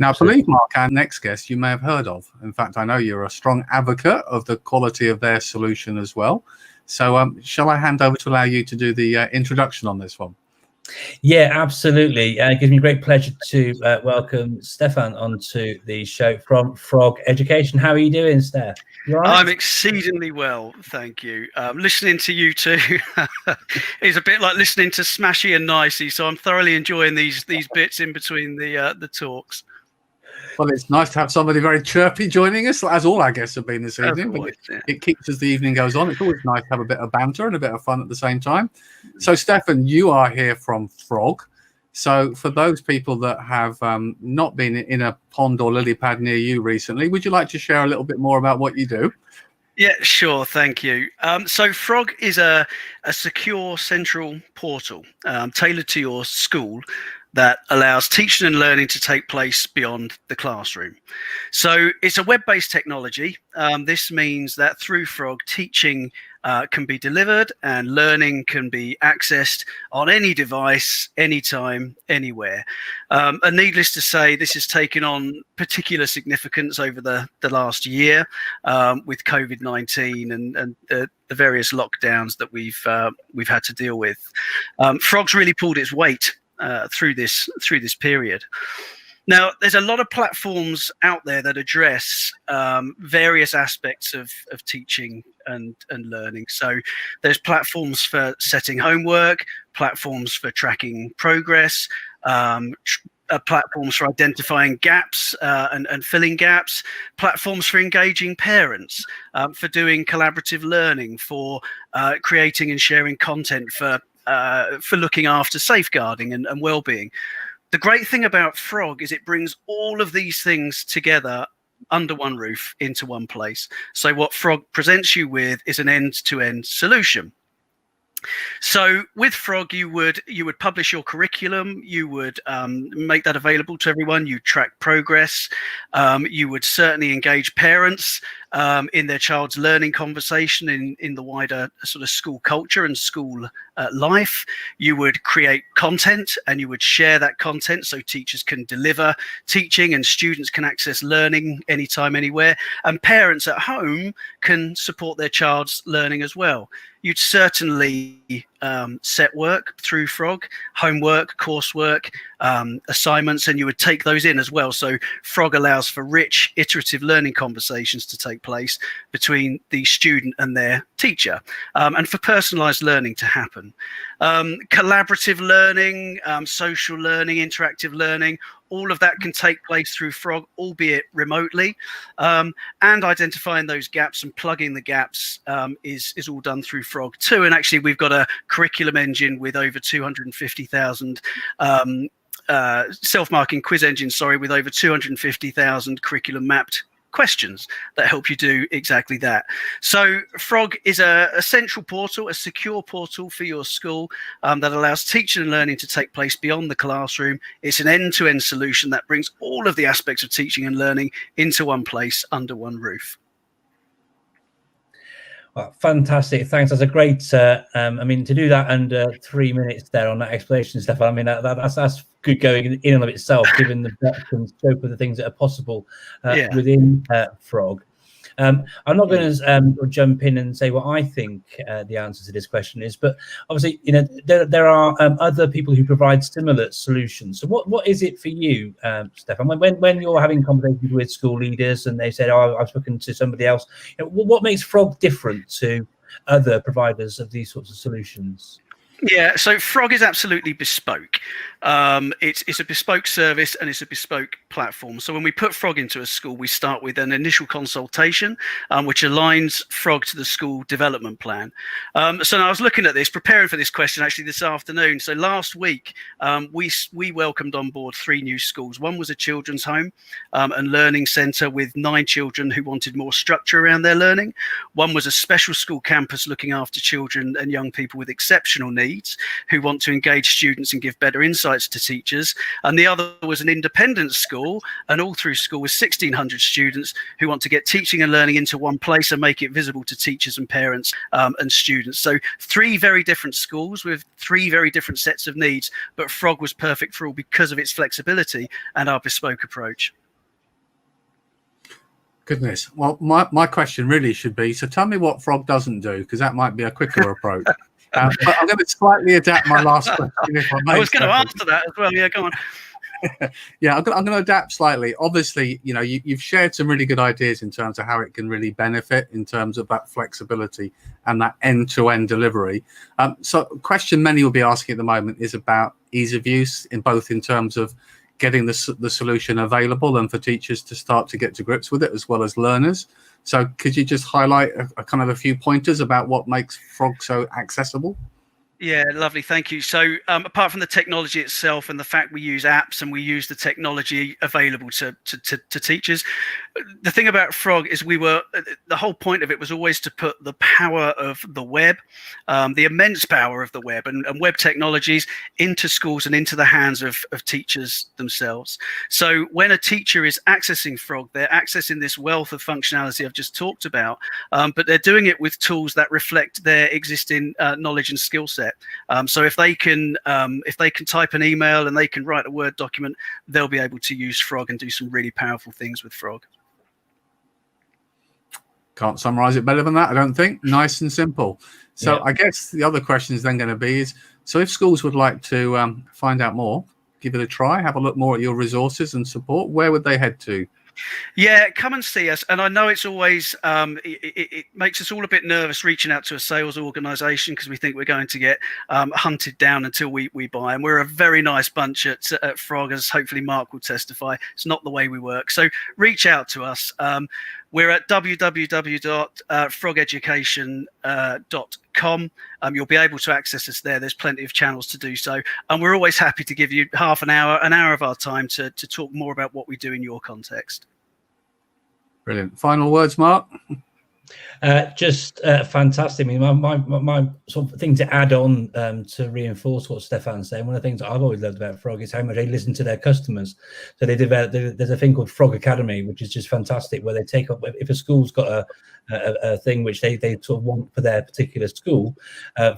Now, I believe, Mark, our next guest you may have heard of. In fact, I know you're a strong advocate of the quality of their solution as well. So shall I hand over to allow you to do the introduction on this one? Yeah, absolutely. It gives me great pleasure to welcome Stefan onto the show from Frog Education. How are you doing, Steph? You all right? I'm exceedingly well, thank you. Listening to you two is a bit like listening to Smashy and Nicey, so I'm thoroughly enjoying these bits in between the talks. Well, it's nice to have somebody very chirpy joining us, as all our guests have been this evening. But it keeps as the evening goes on. It's always nice to have a bit of banter and a bit of fun at the same time. So, Stefan, you are here from Frog. So, for those people that have not been in a pond or lily pad near you recently, would you like to share a little bit more about what you do? Yeah, sure. Thank you. So Frog is a secure central portal tailored to your school that allows teaching and learning to take place beyond the classroom. So it's a web-based technology. This means that through Frog, teaching can be delivered and learning can be accessed on any device, anytime, anywhere. And needless to say, this has taken on particular significance over the last year with COVID-19 and the various lockdowns that we've had to deal with. Frog's really pulled its weight through this period. Now, there's a lot of platforms out there that address various aspects of teaching and learning. So there's platforms for setting homework, platforms for tracking progress, platforms for identifying gaps and filling gaps, platforms for engaging parents, for doing collaborative learning, for creating and sharing content, for looking after safeguarding and well-being. The great thing about Frog is it brings all of these things together under one roof into one place. So what Frog presents you with is an end-to-end solution. So with Frog, you would publish your curriculum, you would make that available to everyone, you track progress, you would certainly engage parents in their child's learning conversation in the wider sort of school culture and school life. You would create content and you would share that content so teachers can deliver teaching and students can access learning anytime, anywhere, and parents at home can support their child's learning as well. You'd certainly set work through Frog, homework, coursework, assignments, and you would take those in as well. So Frog allows for rich, iterative learning conversations to take place between the student and their teacher, and for personalized learning to happen. Collaborative learning, social learning, interactive learning, all of that can take place through Frog, albeit remotely, and identifying those gaps and plugging the gaps is all done through Frog too. And actually, we've got a curriculum engine with over 250,000 self-marking quiz engine, with over 250,000 curriculum mapped questions that help you do exactly that. So Frog is a central portal, a secure portal for your school that allows teaching and learning to take place beyond the classroom. It's an end-to-end solution that brings all of the aspects of teaching and learning into one place under one roof. Well, fantastic, thanks. That's a great I mean, to do that under 3 minutes there on that explanation stuff, I mean that's good going in and of itself, given the breadth and scope of the things that are possible within Frog. I'm not going to jump in and say what I think the answer to this question is, but obviously, you know, there are other people who provide similar solutions. So what is it for you, Stefan? When you're having conversations with school leaders and they said, "Oh, I've spoken to somebody else," you know, what makes Frog different to other providers of these sorts of solutions? Yeah, so Frog is absolutely bespoke. It's a bespoke service and it's a bespoke platform. So when we put Frog into a school, we start with an initial consultation, which aligns Frog to the school development plan. So now I was looking at this, preparing for this question actually this afternoon. So last week, we welcomed on board 3 new schools. One was a children's home and learning centre with 9 children who wanted more structure around their learning. One was a special school campus looking after children and young people with exceptional needs. needs, who want to engage students and give better insights to teachers. And the other was an independent school, and all through school was 1,600 students who want to get teaching and learning into one place and make it visible to teachers and parents and students. So 3 very different schools with 3 very different sets of needs, but Frog was perfect for all because of its flexibility and our bespoke approach. Goodness. Well, my question really should be, so tell me what Frog doesn't do, because that might be a quicker approach. But I'm going to slightly adapt my last question. If I was going to answer that as well. Yeah, go on. Yeah, I'm going to adapt slightly. Obviously, you know, you've shared some really good ideas in terms of how it can really benefit in terms of that flexibility and that end-to-end delivery. So a question many will be asking at the moment is about ease of use, in both in terms of getting the solution available and for teachers to start to get to grips with it, as well as learners. So could you just highlight a kind of a few pointers about what makes Frog so accessible? Yeah, lovely. Thank you. So apart from the technology itself and the fact we use apps and we use the technology available to teachers, the thing about Frog is the whole point of it was always to put the power of the web, the immense power of the web and web technologies into schools and into the hands of teachers themselves. So when a teacher is accessing Frog, they're accessing this wealth of functionality I've just talked about, but they're doing it with tools that reflect their existing knowledge and skill set. So if they can type an email and they can write a Word document, they'll be able to use Frog and do some really powerful things with Frog. Can't summarize it better than that, I don't think. Nice and simple. So Yeah. I guess the other question is then going to be is, so if schools would like to find out more, give it a try, have a look more at your resources and support, where would they head to? Yeah, come and see us. And I know it's always it makes us all a bit nervous reaching out to a sales organization because we think we're going to get hunted down until we buy. And we're a very nice bunch at Frog, as hopefully Mark will testify. It's not the way we work. So reach out to us. We're at www.frogeducation.com. You'll be able to access us there. There's plenty of channels to do so. And we're always happy to give you half an hour of our time to talk more about what we do in your context. Brilliant. Final words, Mark? Just fantastic. I mean, my sort of thing to add on to reinforce what Stefan's saying. One of the things that I've always loved about Frog is how much they listen to their customers. So they develop. There's a thing called Frog Academy, which is just fantastic, where they take up if a school's got a thing which they sort of want for their particular school,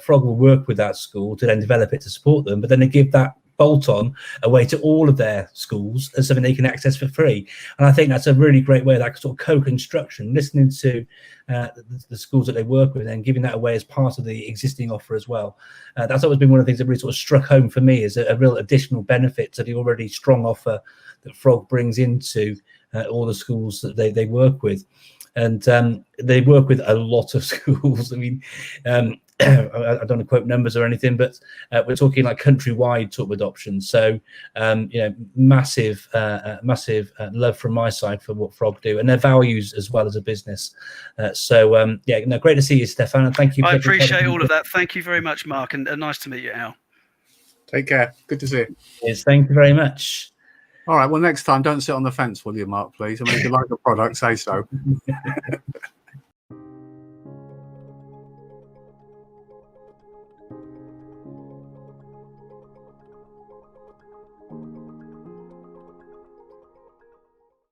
Frog will work with that school to then develop it to support them. But then they give that bolt-on away to all of their schools as something they can access for free. And I think that's a really great way of that sort of co-construction, listening to the schools that they work with and giving that away as part of the existing offer as well. That's always been one of the things that really sort of struck home for me as a real additional benefit to the already strong offer that Frog brings into all the schools that they work with. And they work with a lot of schools. I mean, I don't want to quote numbers or anything, but we're talking like countrywide sort of adoption. So, massive love from my side for what Frog do and their values as well as a business. Great to see you, Stefan, and thank you. I appreciate all of that. Thank you very much, Mark, and nice to meet you, Al. Take care. Good to see you. Yes, thank you very much. All right. Well, next time, don't sit on the fence, will you, Mark, please? I mean, if you like the product, say so.